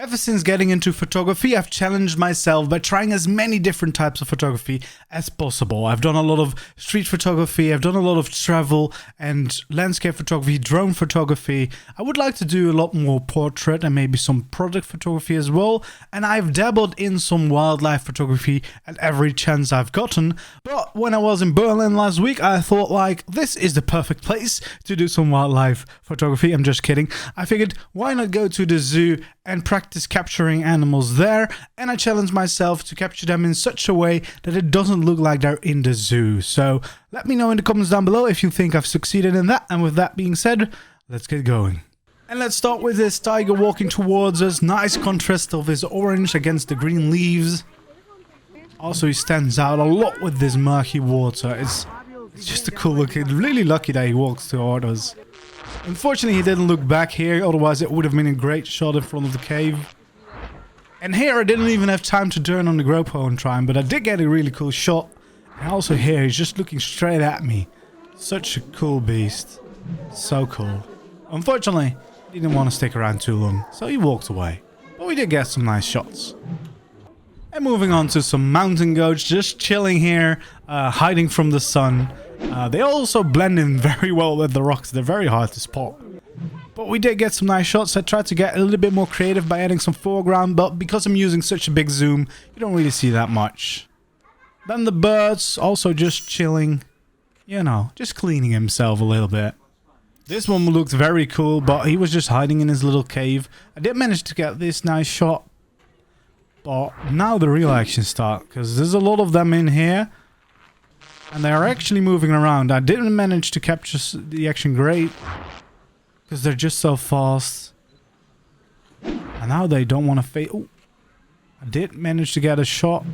Ever since getting into photography, I've challenged myself by trying as many different types of photography as possible. I've done a lot of street photography, I've done a lot of travel and landscape photography, drone photography. I would like to do a lot more portrait and maybe some product photography as well. And I've dabbled in some wildlife photography at every chance I've gotten. But when I was in Berlin last week, I thought like, this is the perfect place to do some wildlife photography. I'm just kidding. I figured, why not go to the zoo and practice capturing animals there, and I challenged myself to capture them in such a way that it doesn't look like they're in the zoo. So let me know in the comments down below if you think I've succeeded in that, and with that being said, let's get going. And let's start with this tiger walking towards us. Nice contrast of his orange against the green leaves. Also he stands out a lot with this murky water. It's just a cool look. Really lucky that he walks toward us. Unfortunately, he didn't look back here, otherwise it would have been a great shot in front of the cave. And here I didn't even have time to turn on the GoPro and try him, but I did get a really cool shot. And also here, he's just looking straight at me. Such a cool beast. So cool. Unfortunately, he didn't want to stick around too long, so he walked away. But we did get some nice shots. And moving on to some mountain goats, just chilling here, hiding from the sun. They also blend in very well with the rocks. They're very hard to spot. But we did get some nice shots. I tried to get a little bit more creative by adding some foreground, but because I'm using such a big zoom, you don't really see that much. Then the birds also just chilling, you know, just cleaning himself a little bit. This one looked very cool, but he was just hiding in his little cave. I did manage to get this nice shot. But now the real action starts, because there's a lot of them in here. And they are actually moving around. I didn't manage to capture the action great, because they're just so fast. And now they don't want to fade. Oh, I did manage to get a shot.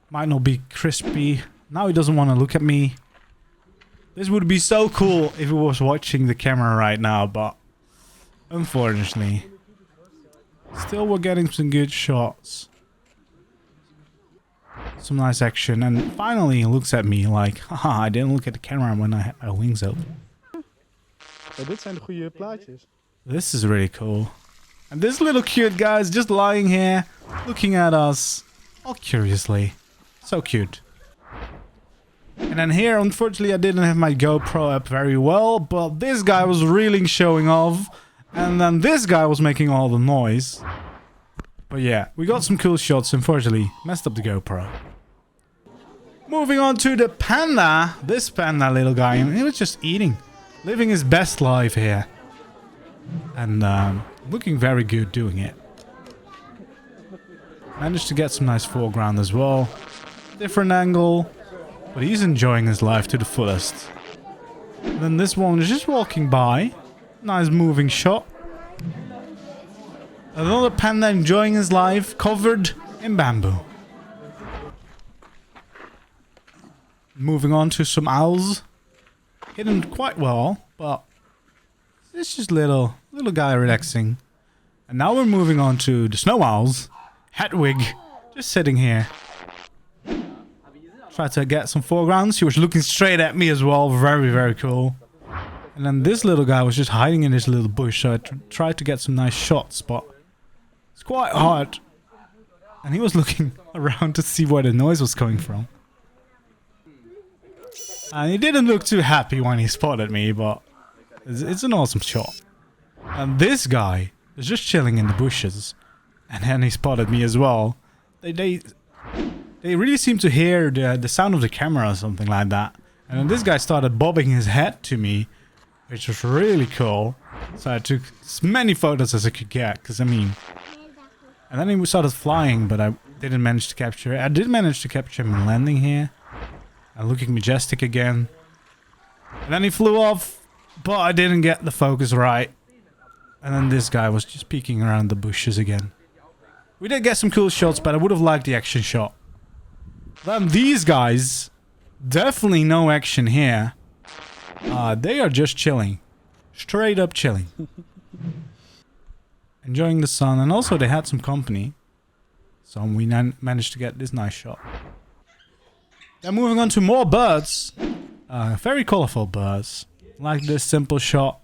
Might not be crispy. Now he doesn't want to look at me. This would be so cool if he was watching the camera right now, but unfortunately. Still, we're getting some good shots. Some nice action, and finally he looks at me like, haha, I didn't look at the camera when I had my wings open. Ja, dit zijn de goede plaatjes. This is really cool. And this little cute guy is just lying here, looking at us, all curiously. So cute. And then here, unfortunately, I didn't have my GoPro up very well, but this guy was really showing off. And then this guy was making all the noise. But yeah, we got some cool shots. Unfortunately, messed up the GoPro. Moving on to the panda. This panda little guy, he was just eating. Living his best life here. And looking very good doing it. Managed to get some nice foreground as well. Different angle. But he's enjoying his life to the fullest. And then this one is just walking by. Nice moving shot. Another panda enjoying his life, covered in bamboo. Moving on to some owls. Hidden quite well, but it's just little guy relaxing. And now we're moving on to the snow owls. Hedwig, just sitting here. Try to get some foregrounds. He was looking straight at me as well. Very, very cool. And then this little guy was just hiding in his little bush, so I tried to get some nice shots, but it's quite hard. And he was looking around to see where the noise was coming from. And he didn't look too happy when he spotted me, but it's an awesome shot. And this guy is just chilling in the bushes, and then he spotted me as well. They really seem to hear the sound of the camera or something like that. And then this guy started bobbing his head to me, which was really cool. So I took as many photos as I could get, because I mean... And then he started flying, but I didn't manage to capture it. I did manage to capture him landing here. And looking majestic again. And then he flew off, but I didn't get the focus right. And then this guy was just peeking around the bushes again. We did get some cool shots, but I would have liked the action shot. Then these guys, definitely no action here. They are just chilling. Straight up chilling. Enjoying the sun, and also they had some company. So we managed to get this nice shot. Then moving on to more birds. Very colorful birds. Like this simple shot.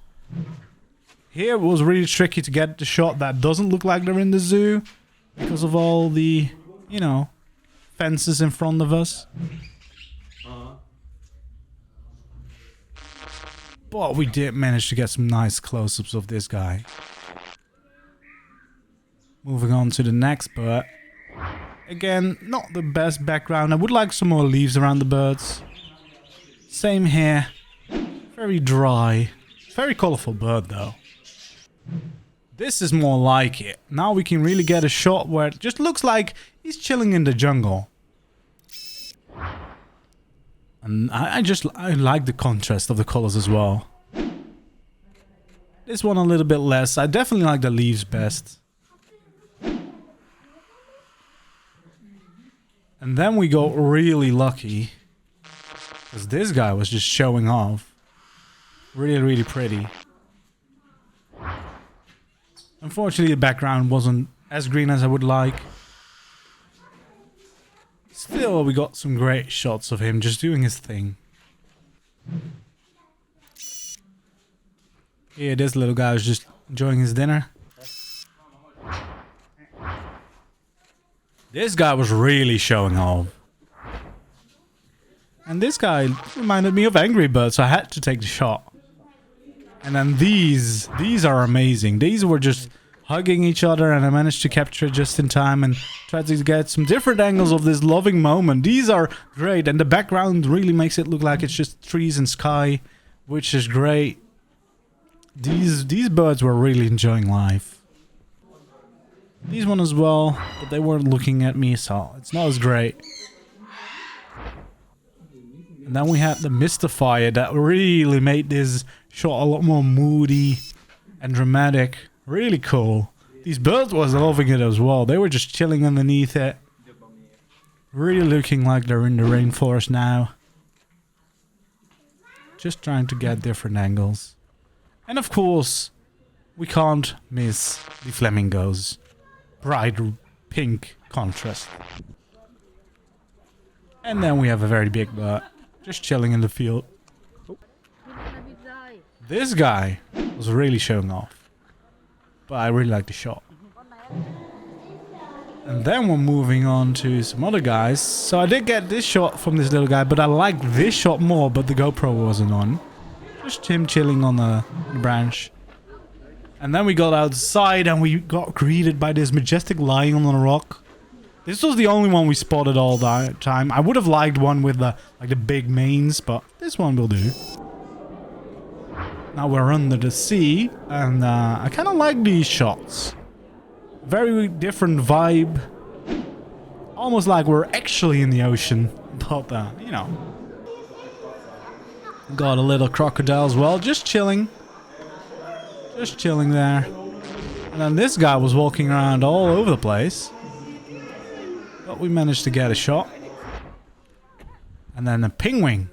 Here it was really tricky to get the shot that doesn't look like they're in the zoo because of all the, you know, fences in front of us. But we did manage to get some nice close-ups of this guy. Moving on to the next bird. Again, not the best background. I would like some more leaves around the birds. Same here. Very dry. Very colorful bird though. This is more like it. Now we can really get a shot where it just looks like he's chilling in the jungle. And I like the contrast of the colors as well. This one a little bit less. I definitely like the leaves best. And then we got really lucky. Because this guy was just showing off. Really, really pretty. Unfortunately, the background wasn't as green as I would like. Still, we got some great shots of him just doing his thing. Here, this little guy was just enjoying his dinner. This guy was really showing off. And this guy reminded me of Angry Birds, so I had to take the shot. And then these are amazing. These were just hugging each other, and I managed to capture it just in time and try to get some different angles of this loving moment. These are great, and the background really makes it look like it's just trees and sky, which is great. These birds were really enjoying life. These one as well, but they weren't looking at me, so it's not as great. And then we had the Mystifier that really made this shot a lot more moody and dramatic. Really cool. These birds was loving it as well. They were just chilling underneath it. Really looking like they're in the rainforest now. Just trying to get different angles. And of course, we can't miss the flamingos. Bright pink contrast. And then we have a very big bird. Just chilling in the field. This guy was really showing off. But I really like the shot. And then we're moving on to some other guys. So I did get this shot from this little guy, but I like this shot more, but the GoPro wasn't on. Just him chilling on the branch. And then we got outside and we got greeted by this majestic lion on a rock. This was the only one we spotted all the time. I would have liked one with the big manes, but this one will do. Now we're under the sea, and I kind of like these shots. Very different vibe. Almost like we're actually in the ocean, but you know. Got a little crocodile as well, just chilling. Just chilling there. And then this guy was walking around all over the place. But we managed to get a shot. And then a penguin.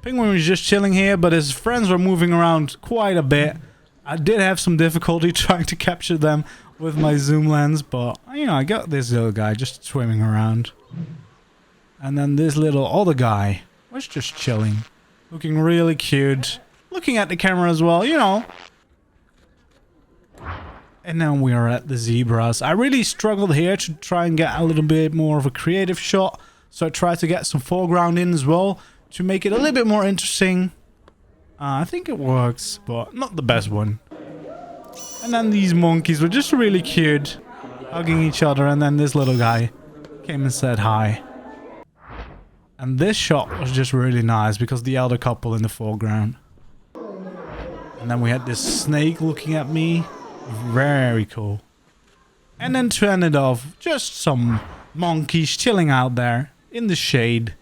Penguin was just chilling here, but his friends were moving around quite a bit. I did have some difficulty trying to capture them with my zoom lens, but you know, I got this little guy just swimming around. And then this little other guy was just chilling. Looking really cute. Looking at the camera as well, you know. And then we are at the zebras. I really struggled here to try and get a little bit more of a creative shot. So I tried to get some foreground in as well to make it a little bit more interesting. I think it works, but not the best one. And then these monkeys were just really cute, hugging each other, and then this little guy came and said hi. And this shot was just really nice because the elder couple in the foreground. And then we had this snake looking at me. Very cool. And then to end it off, just some monkeys chilling out there in the shade.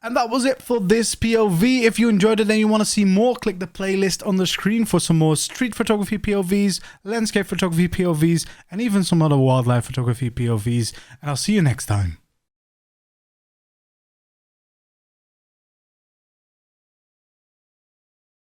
And that was it for this POV. If you enjoyed it and you want to see more, click the playlist on the screen for some more street photography POVs, landscape photography POVs, and even some other wildlife photography POVs. And I'll see you next time.